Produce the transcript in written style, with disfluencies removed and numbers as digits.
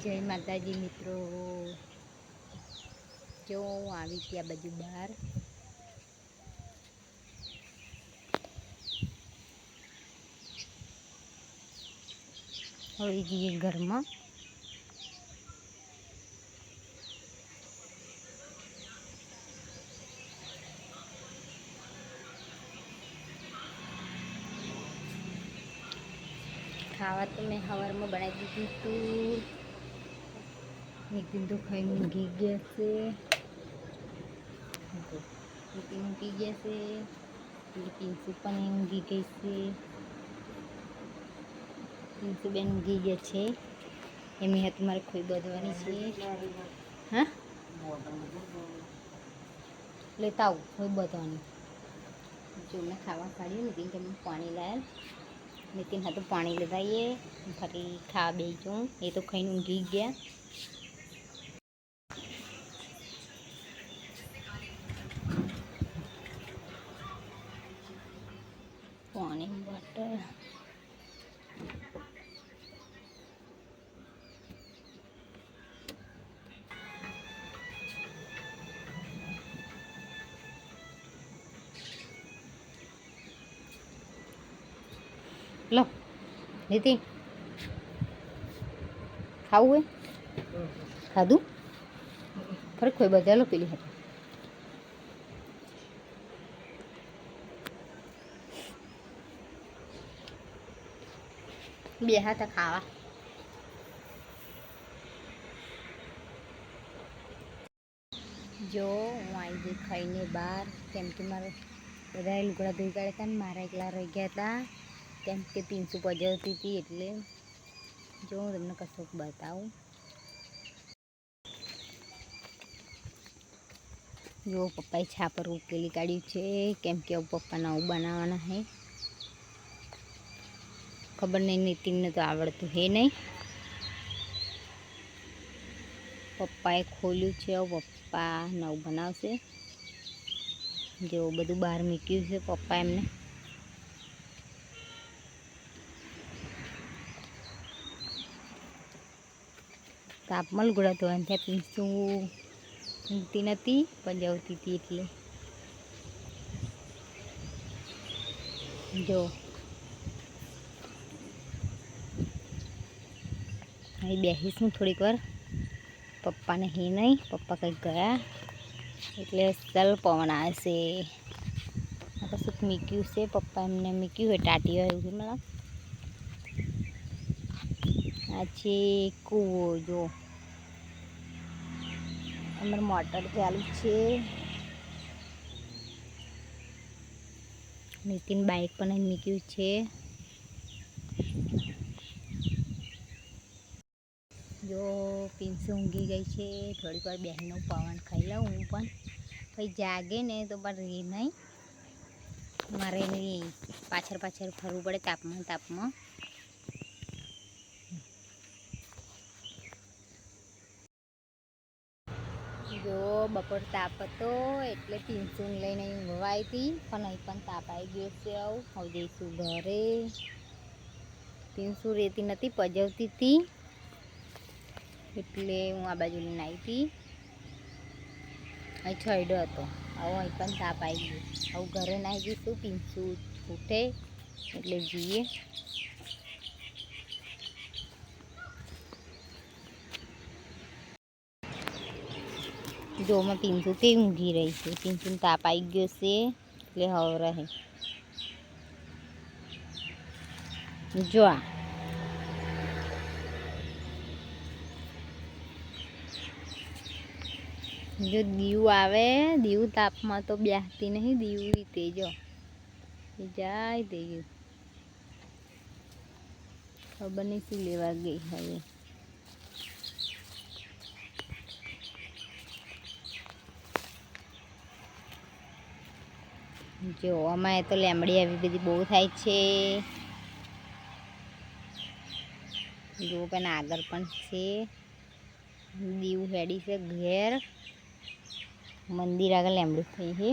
જય માતાજી મિત્રો, જો હું આવી ત્યાં બાજુ બહાર હવે જઈએ ઘરમાં. ખાવા તો મેં સવારમાં બનાવી દીધું હતું. એક દિન તો ખાઈને ઊંઘી ગયા છે. ઊંઘી ગયા છે. પિન્સુ પણ ઊંઘી ગઈ છે. પિન્સુ બેન ઊંઘી ગયા છે. એમની હાથ મારે ખોઈ બાંધવાની છે. હા, લેતા આવું ખોઈ બાંધવાની. જો મેં ખાવા કાઢ્યું નીતિન કે મેં પાણી લાવ્યા. નીતિન હાથું પાણી લેવાઈએ ફરી ખાવા બેસું. એ તો ખાઈને ઊંઘી ગયા. પાણી બોટલ લો નીતિન ખાવું હોય ખાધું ફરી ખોઈ બધા લો પેલી હતી. બે હાથા ખાવા જો હું આવી ગઈ ખાઈને બહાર. કેમ કે મારે બધા લુગડા ધોઈ કાઢ્યા હતા ને મારા એકલા રહી ગયા હતા. કેમ કે પિન્સુ પજવતી હતી એટલે જો હું તમને કશુંક બતાવું. જો પપ્પાએ છાપર ઉકેલી કાઢ્યું છે. કેમ કે પપ્પા નવું બનાવવાના છે. ખબર નહીં, નીતિનને તો આવડતું હે નહીં. પપ્પાએ ખોલ્યું છે. પપ્પા નવું બનાવશે. જો બધું બહાર મૂક્યું છે પપ્પા એમને. તાપમાં લુગડા ધોવાનું ત્યાં પિન્સુ ઊંઘતી નથી પણ જવતી હતી એટલે જો અહીં બેસીશું થોડીક વાર. પપ્પાને હે નહીં, પપ્પા કંઈક ગયા એટલે ચાલ પવન આવે છે. આ કશુંક મૂક્યું છે પપ્પા એમને મૂક્યું હોય ટાટી હોય એવું મતલબ. આ છે કૂવો. જો અમારે મોટર ચાલુ છે. નીતિન બાઇક પણ અહીં મૂક્યું છે. જો પિન્સુ ઊંઘી ગઈ છે. થોડીક વાર બહેનનો પવન ખાઈ લઉં હું પણ. પછી જાગે ને તો પણ રહે નહીં. મારે એની પાછળ પાછળ ફરવું પડે તાપમાં. જો બપોર તાપ હતો એટલે પિન્સુને લઈને અહીં ઊંઘવા આવી હતી પણ અહીં પણ તાપ આવી ગયો છે. હવે જઈશું ઘરે. પિન્સુ રહેતી નથી, પજવતી હતી એટલે હું આ બાજુ લઈને આવી હતી. અહીં છયડો હતો. હવે અહીં પણ તાપ આવી ગયો. હવે ઘરે નાહી જઈશું. પિન્સુ ઉઠે એટલે જઈએ. જો મેં પિન્સુ તે ઊંઘી રહી છે. પિન્સુને તાપ આવી ગયો છે એટલે હવે રહે. જો જો દીવું આવે, દીવું તાપમાં તો બેસતી નહીં. દીવું રીતે જો જાય તે ખબર નહીં શું લેવા ગઈ હવે. જો અમારે તો લેમડી આવી બધી બહુ થાય છે. જો પણ આગળ પણ છે. દીવું હેડી છે ઘેર. મંદિર આગળ લેમડું થઈ છે.